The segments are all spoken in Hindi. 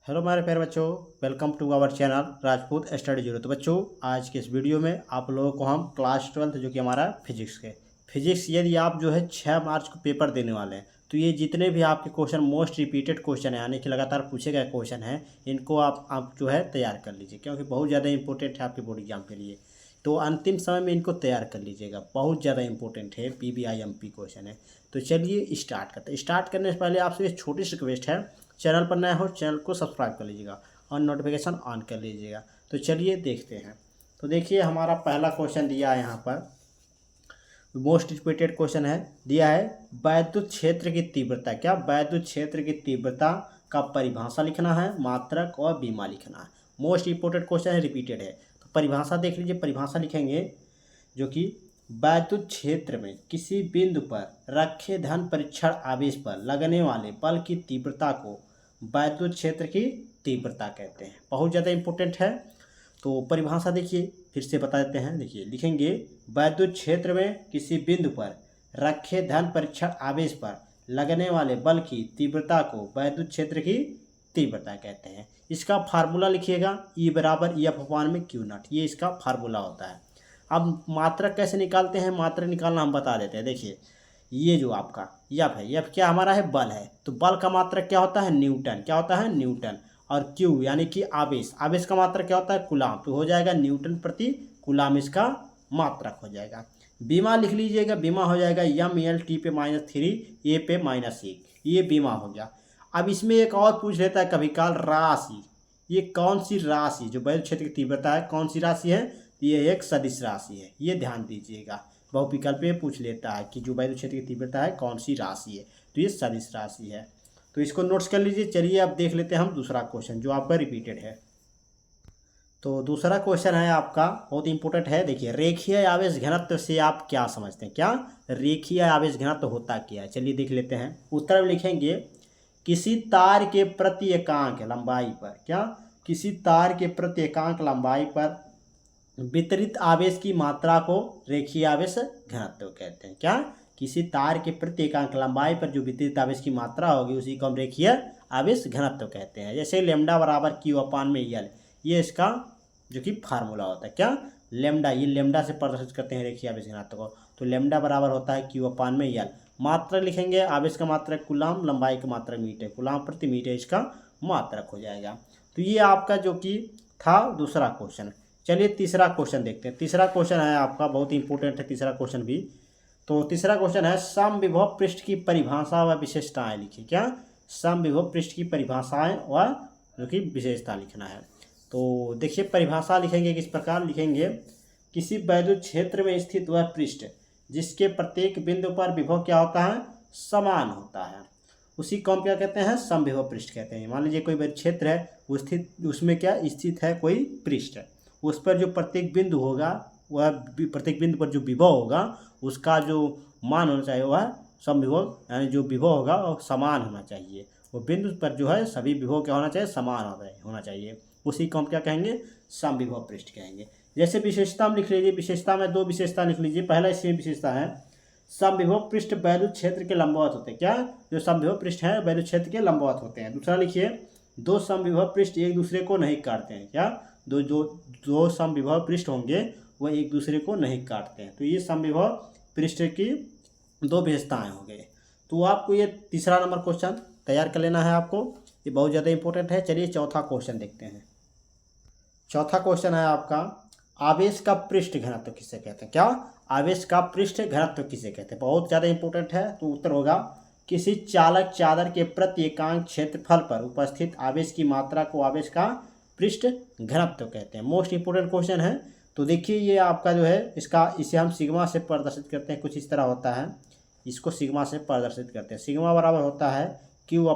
हेलो हमारे प्यारे बच्चों, welcome to our channel Rajput study zero. तो बच्चों, आज के इस वीडियो में आप लोगों को हम क्लास 12 जो कि हमारा फिजिक्स यदि आप जो है 6 मार्च को पेपर देने वाले हैं तो ये जितने भी आपके क्वेश्चन मोस्ट रिपीटेड क्वेश्चन है, यानी कि लगातार पूछे गए क्वेश्चन हैं, इनको आप जो है तैयार कर लीजिए, क्योंकि बहुत ज़्यादा इंपॉर्टेंट है आपके बोर्ड एग्जाम के लिए। तो अंतिम समय में इनको तैयार कर लीजिएगा, बहुत ज़्यादा इंपॉर्टेंट है, PBIMP क्वेश्चन है। तो चलिए स्टार्ट करते हैं। स्टार्ट करने से पहले आपसे एक छोटी सी रिक्वेस्ट है, चैनल पर नया हो चैनल को सब्सक्राइब कर लीजिएगा और नोटिफिकेशन ऑन कर लीजिएगा। तो चलिए देखते हैं। तो देखिए, हमारा पहला क्वेश्चन दिया है यहाँ पर, मोस्ट रिपीटेड क्वेश्चन है, दिया है वैद्युत क्षेत्र की तीव्रता। क्या? वैद्युत क्षेत्र की तीव्रता का परिभाषा लिखना है, मात्रक और बीमा लिखना है। मोस्ट इंपोर्टेंट क्वेश्चन है, रिपीटेड है। तो परिभाषा देख लीजिए, परिभाषा लिखेंगे जो कि वैद्युत क्षेत्र में किसी बिंदु पर रखे धन परीक्षण आवेश पर लगने वाले बल की तीव्रता को वैद्युत क्षेत्र की तीव्रता कहते हैं। बहुत ज़्यादा इंपॉर्टेंट है। तो परिभाषा देखिए, फिर से बता देते हैं। देखिए, लिखेंगे वैद्युत क्षेत्र में किसी बिंदु पर रखे धन परीक्षण आवेश पर लगने वाले बल की तीव्रता को वैद्युत क्षेत्र की तीव्रता कहते हैं। इसका फार्मूला लिखिएगा, E बराबर F/Q0। ये इसका फार्मूला होता है। अब मात्रक कैसे निकालते हैं, मात्रक निकालना हम बता देते हैं। देखिए, ये जो आपका F है, F क्या हमारा है? बल है। तो बल का मात्रक क्या होता है? न्यूटन। क्या होता है? न्यूटन। और Q यानी कि आवेश, आवेश का मात्रक क्या होता है? कूलाम। तो हो जाएगा न्यूटन प्रति कूलाम, इसका मात्रक हो जाएगा। बीमा लिख लीजिएगा, बीमा हो जाएगा ML T पे -3 A पे -1। ये बीमा हो गया। अब इसमें एक और पूछ लेता है कभी काल, राशि। ये कौन सी राशि, जो वैद्युत क्षेत्र की तीव्रता है, कौन सी राशि है? ये एक सदिश राशि है। ये ध्यान दीजिएगा, बहुविकल्प में पूछ लेता है कि जो वैद्युत क्षेत्र की तीव्रता है कौन सी राशि है, तो ये सदिश राशि है। तो इसको नोट्स कर लीजिए। चलिए अब देख लेते हैं हम दूसरा क्वेश्चन, जो आपका रिपीटेड है। तो दूसरा क्वेश्चन है आपका, बहुत इंपॉर्टेंट है। देखिए, रेखीय आवेश घनत्व से आप क्या समझते हैं? क्या रेखीय आवेश घनत्व होता क्या है? चलिए देख लेते हैं। उत्तर में लिखेंगे किसी तार के प्रति एकांक लंबाई पर, क्या? किसी तार के प्रति एकांक लंबाई पर वितरित आवेश की मात्रा को रेखीय आवेश घनत्व कहते हैं। क्या? किसी तार के प्रति एकांक लंबाई पर जो वितरित आवेश की मात्रा होगी उसी को हम रेखीय आवेश घनत्व कहते हैं। जैसे लैम्डा बराबर Q/L, ये इसका जो कि फार्मूला होता है। क्या? लैम्डा, ये लैम्डा से प्रदर्शित करते हैं रेखीय आवेश घनत्व को। तो लैम्डा बराबर होता है Q/L। मात्रा लिखेंगे, आवेश का मात्रक कूलाम, लंबाई का मात्रक मीटर, कूलाम प्रति मीटर इसका मात्रक हो जाएगा। तो ये आपका जो कि था दूसरा क्वेश्चन। चलिए तीसरा क्वेश्चन देखते हैं। तीसरा क्वेश्चन है आपका, बहुत इंपॉर्टेंट है तीसरा क्वेश्चन भी। तो तीसरा क्वेश्चन है, समविभव पृष्ठ की परिभाषा व विशेषताएं लिखिए। क्या? समविभव पृष्ठ की परिभाषाएं व जो कि विशेषता लिखना है। तो देखिए, परिभाषा लिखेंगे किस प्रकार लिखेंगे, किसी वैद्युत क्षेत्र में स्थित वह पृष्ठ जिसके प्रत्येक बिंदु पर विभव क्या होता है? समान होता है, उसी को हम क्या कहते हैं? समविभव पृष्ठ कहते हैं। मान लीजिए कोई वैद्युत क्षेत्र है, उसमें क्या स्थित है? कोई पृष्ठ। उस पर जो प्रत्येक बिंदु होगा, वह प्रत्येक बिंदु पर जो विभव होगा उसका जो मान होना चाहिए वह समविभव, यानी जो विभव होगा वह समान होना चाहिए। वो बिंदु पर जो है सभी विभव क्या होना चाहिए? समान होना चाहिए। उसी को हम क्या कहेंगे? समविभव पृष्ठ कहेंगे। जैसे विशेषता में लिख लीजिए, विशेषता में दो विशेषता लिख लीजिए। पहला इसमें विशेषता है, समविभव पृष्ठ वैद्युत क्षेत्र के लंबवत होते हैं। क्या? जो समविभव पृष्ठ है वैद्युत क्षेत्र के लंबवत होते हैं। दूसरा लिखिए, दो समविभव पृष्ठ एक दूसरे को नहीं काटते हैं। क्या? दो समविभव पृष्ठ होंगे वह एक दूसरे को नहीं काटते हैं। तो ये समविभव पृष्ठ की दो विशेषताएं हो गई। तो आपको ये तीसरा नंबर क्वेश्चन तैयार कर लेना है आपको, ये बहुत ज़्यादा इंपॉर्टेंट है। चलिए चौथा क्वेश्चन देखते हैं। चौथा क्वेश्चन है आपका, आवेश का पृष्ठ घनत्व किसे कहते हैं? क्या? आवेश का पृष्ठ घनत्व किसे कहते हैं? बहुत ज़्यादा इंपॉर्टेंट है। तो उत्तर होगा, किसी चालक चादर के प्रति एकांक क्षेत्रफल पर उपस्थित आवेश की मात्रा को आवेश का पृष्ठ घनत्व कहते हैं। मोस्ट इंपोर्टेंट क्वेश्चन है। तो देखिए, ये आपका जो है इसे हम सिग्मा से प्रदर्शित करते हैं, कुछ इस तरह होता है। इसको सिग्मा से प्रदर्शित करते हैं। सिग्मा बराबर होता है Q/A।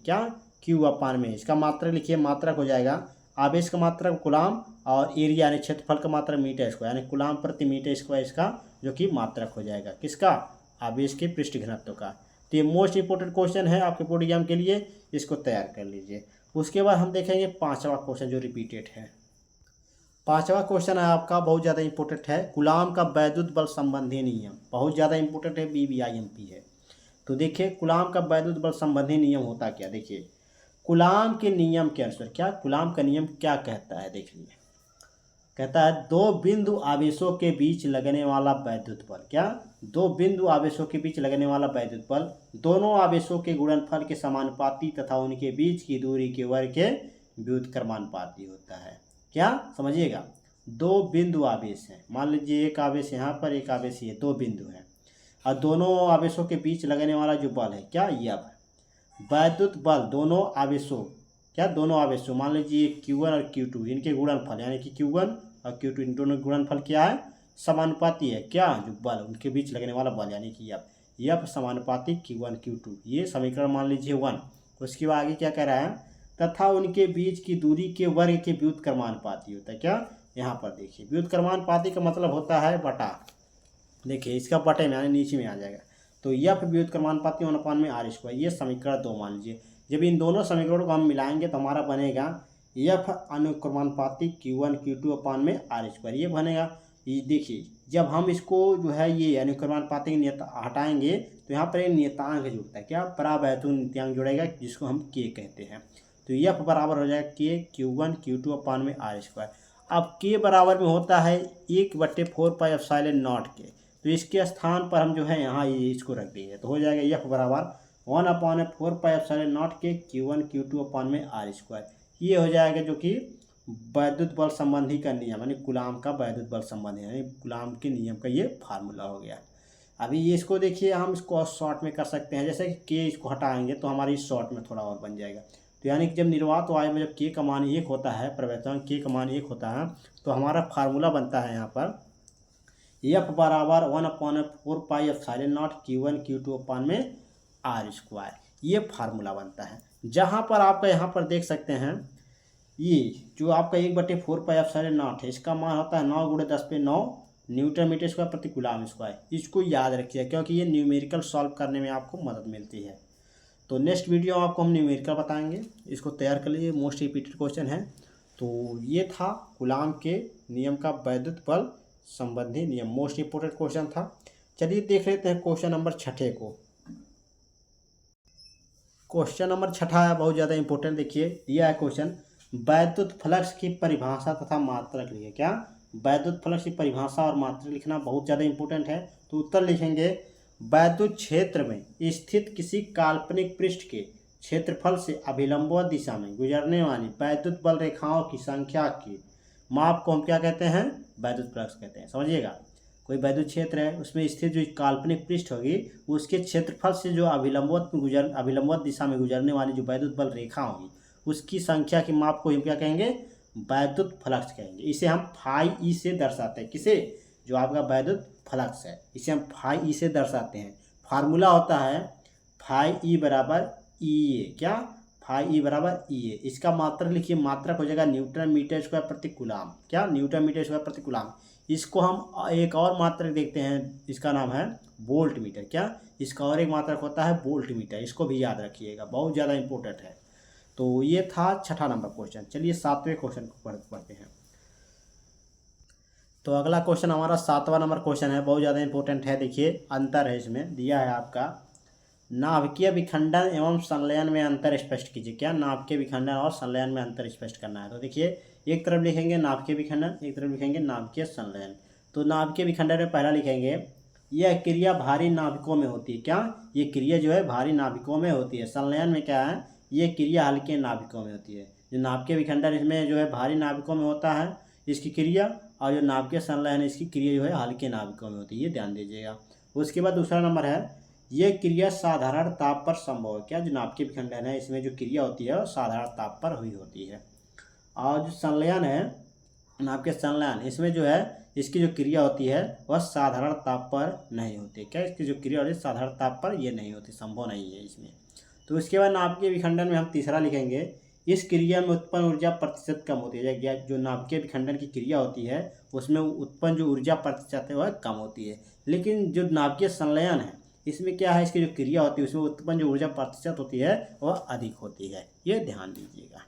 क्या? Q/A। इसका मात्रक लिखिए, मात्रक हो जाएगा आवेश का मात्रक कूलाम और एरिया यानी क्षेत्रफल का मात्रक मीटर स्क्वायर, यानी कूलाम प्रति मीटर स्क्वायर इसका जो कि मात्रक हो जाएगा। किसका? आवेश के पृष्ठ घनत्व का। तो ये मोस्ट इंपोर्टेंट क्वेश्चन है आपके बोर्ड एग्जाम के लिए, इसको तैयार कर लीजिए। उसके बाद हम देखेंगे पांचवा क्वेश्चन जो रिपीटेड है। पांचवा क्वेश्चन है आपका, बहुत ज़्यादा इंपॉर्टेंट है, कूलाम का वैद्युत बल संबंधी नियम। बहुत ज़्यादा इंपॉर्टेंट है, PBIMP है। तो देखिए, कूलाम का वैद्युत बल संबंधी नियम होता क्या? देखिए, कूलाम के नियम के अनुसार, क्या कूलाम का नियम क्या कहता है, देख लीजिए। कहता है दो बिंदु आवेशों के बीच लगने वाला वैद्युत बल, क्या दो बिंदु आवेशों के बीच लगने वाला वैद्युत बल दोनों आवेशों के गुणनफल के समानुपाती तथा उनके बीच की दूरी के वर्ग के व्युत्क्रमानुपाती होता है। क्या समझिएगा, दो बिंदु आवेश हैं, मान लीजिए एक आवेश यहाँ पर, एक आवेश ये, दो बिंदु हैं और दोनों आवेशों के बीच लगने वाला जो बल है क्या, यह वैद्युत बल दोनों आवेशों, क्या दोनों आवेशों, मान लीजिए Q1 और Q2 इनके गुणनफल यानी कि Q1 और Q2 इन दोनों गुणनफल क्या है, समानुपाती है। क्या जो बल उनके बीच लगने वाला बल यानी कि यह समानुपाती Q1 Q2, ये समीकरण मान लीजिए 1। उसके बाद आगे क्या कह रहा है, तथा उनके बीच की दूरी के वर्ग के व्युत्क्रमानुपाती होता है। क्या यहाँ पर देखिए, व्युत्क्रमानुपाती का मतलब होता है बटा, देखिए इसका बटे में यानी नीचे में आ जाएगा, तो यह व्युत्क्रमानुपाती 1/में r², ये समीकरण 2 मान लीजिए। जब इन दोनों समीकरणों को हम मिलाएंगे तो हमारा बनेगा यह अनुक्रमानुपाती Q1 Q2 में r², ये बनेगा। ये देखिए जब हम इसको जो है ये अनुक्रमानुपाती हटाएंगे तो यहाँ पर एक नियतांक जुड़ता है, क्या परावैतुक नियतांक जुड़ेगा जिसको हम k कहते हैं। तो यह बराबर हो जाएगा k Q1 Q2 में r²। अब k बराबर में होता है 1/4πε0 के, तो इसके स्थान पर हम जो है यहाँ ये इसको रख देंगे तो हो जाएगा यह बराबर 1/4πε0 के Q1 Q2 में r²। ये हो जाएगा जो कि वैद्युत बल संबंधी का नियम यानी कूलाम का वैद्युत बल संबंधी यानी कूलाम के नियम का ये फार्मूला हो गया। अभी ये इसको देखिए हम इसको शॉर्ट में कर सकते हैं, जैसे कि k इसको हटाएंगे तो हमारी शॉर्ट में थोड़ा और बन जाएगा। तो यानी कि जब निर्वात वायु में जब k का मान 1 होता है, प्रवर्तक k का मान 1 होता है, तो हमारा फार्मूला बनता है यहाँ पर F बराबर 1/4πε0 Q1 Q2 में r², ये फार्मूला बनता है। जहाँ पर आपका यहाँ पर देख सकते हैं ये जो आपका 1/4πε0 है, इसका मान होता है 9 × 10⁹ न्यूटन मीटर स्क्वायर प्रति कूलाम स्क्वायर। इसको याद रखिए क्योंकि ये न्यूमेरिकल सॉल्व करने में आपको मदद मिलती है। तो नेक्स्ट वीडियो में आपको हम न्यूमेरिकल बताएंगे, इसको तैयार कर लीजिए, मोस्ट रिपीटेड क्वेश्चन है। तो ये था कूलाम के नियम का वैद्युत बल संबंधी नियम, मोस्ट इंपोर्टेंट क्वेश्चन था। चलिए देख लेते हैं क्वेश्चन नंबर 6 को। क्वेश्चन नंबर 6 है, बहुत ज़्यादा इंपॉर्टेंट। देखिए दिया है क्वेश्चन, वैद्युत फ्लक्स की परिभाषा तथा मात्रक लिखिए। क्या वैद्युत फ्लक्स की परिभाषा और मात्रक लिखना बहुत ज़्यादा इंपॉर्टेंट है। तो उत्तर लिखेंगे वैद्युत क्षेत्र में स्थित किसी काल्पनिक पृष्ठ के क्षेत्रफल से अभिलंबवत दिशा में गुजरने वाली वैद्युत बल रेखाओं की संख्या की माप को हम क्या कहते हैं, वैद्युत फ्लक्स कहते हैं। समझिएगा, कोई वैद्युत क्षेत्र है उसमें स्थित जो काल्पनिक पृष्ठ होगी उसके क्षेत्रफल से जो अभिलंबवत दिशा में गुजरने वाली जो वैद्युत बल रेखा होगी उसकी संख्या की माप को हम क्या कहेंगे, वैद्युत फ्लक्स कहेंगे। इसे हम φe से दर्शाते हैं। किसे, जो आपका वैद्युत फ्लक्स है इसे हम φe से दर्शाते हैं। फार्मूला होता है φe बराबर Ea। क्या φe बराबर Ea। इसका मात्रक लिखिए, मात्रक हो जाएगा न्यूटन मीटर स्क्वायर प्रति कूलाम। क्या न्यूटन मीटर स्क्वायर प्रति कूलाम। इसको हम एक और मात्रक देखते हैं, इसका नाम है वोल्ट मीटर। क्या इसका और एक मात्रक होता है वोल्ट मीटर, इसको भी याद रखिएगा, बहुत ज़्यादा इंपॉर्टेंट है। तो ये था 6 नंबर क्वेश्चन। चलिए 7वें क्वेश्चन को पढ़ते हैं। तो अगला क्वेश्चन हमारा 7वां नंबर क्वेश्चन है, बहुत ज़्यादा इंपॉर्टेंट है। देखिए अंतर है इसमें, दिया है आपका नाभिकीय विखंडन एवं संलयन में अंतर स्पष्ट कीजिए। क्या नाभिकीय विखंडन और संलयन में अंतर स्पष्ट करना है। तो देखिए एक तरफ लिखेंगे नाभिकीय विखंडन, एक तरफ लिखेंगे नाभिकीय संलयन। तो नाभिकीय विखंडन में पहला लिखेंगे यह क्रिया भारी नाभिकों में होती है। क्या ये क्रिया जो है भारी नाभिकों में होती है। संलयन में क्या है, ये क्रिया हल्के नाभिकों में होती है। जो नाभिकीय विखंडन इसमें जो है भारी नाभिकों में होता है इसकी क्रिया, और जो नाभिकीय संलयन है इसकी क्रिया जो है हल्के नाभिकों में होती है, ये ध्यान दीजिएगा। उसके बाद दूसरा नंबर है यह क्रिया साधारण ताप पर संभव है। क्या जो नाभिकीय विखंडन है इसमें जो क्रिया होती है वो साधारण ताप पर हुई होती है। और जो संलयन है नाभिकीय संलयन, इसमें जो है इसकी जो क्रिया होती है वह साधारण ताप पर नहीं होती। क्या इसकी जो क्रिया होती है साधारण ताप पर ये नहीं होती, संभव नहीं है इसमें। तो इसके बाद नाभिकीय विखंडन में हम तीसरा लिखेंगे इस क्रिया में उत्पन्न ऊर्जा प्रतिशत कम होती है। जो नाभिकीय विखंडन की क्रिया होती है उसमें उत्पन्न जो ऊर्जा प्रतिशत है वह कम होती है। लेकिन जो नाभिकीय संलयन है इसमें क्या है, इसकी जो क्रिया होती है उसमें उत्पन्न जो ऊर्जा प्रतिशत होती है वह अधिक होती है, ये ध्यान दीजिएगा।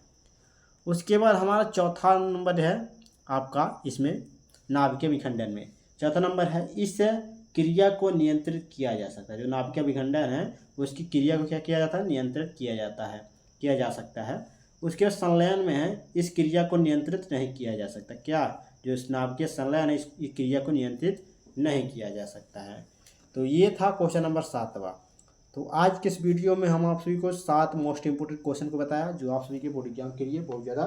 उसके बाद हमारा चौथा नंबर है आपका इसमें नाभिकीय विखंडन में, चौथा नंबर है इस क्रिया को नियंत्रित किया जा सकता है। जो नाभिकीय विखंडन है उसकी क्रिया को क्या किया जाता है, नियंत्रित किया जाता है। किया जा सकता है। उसके बाद संलयन में है, इस क्रिया को नियंत्रित नहीं किया जा सकता। क्या? जो स्नावकीय संलयन है, इस क्रिया को नियंत्रित नहीं किया जा सकता है। तो ये था क्वेश्चन नंबर 7वां। तो आज के इस वीडियो में हम आप सभी को 7 मोस्ट इंपोर्टेंट क्वेश्चन को बताया, जो आप सभी के बोर्ड एग्जाम के लिए बहुत ज़्यादा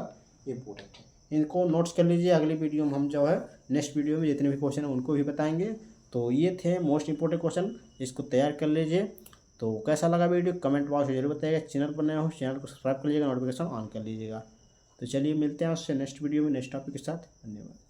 इंपॉर्टेंट है। इनको नोट्स कर लीजिए, अगली वीडियो में हम जो है नेक्स्ट वीडियो में जितने भी क्वेश्चन हैं उनको भी बताएंगे। तो ये थे मोस्ट इंपोर्टेंट क्वेश्चन, इसको तैयार कर लीजिए। तो कैसा लगा वीडियो कमेंट बॉक्स में जरूर बताइएगा। चैनल पर नए हो चैनल को सब्सक्राइब कर लीजिएगा, नोटिफिकेशन ऑन कर लीजिएगा। तो चलिए मिलते हैं उससे नेक्स्ट वीडियो में नेक्स्ट टॉपिक के साथ। धन्यवाद।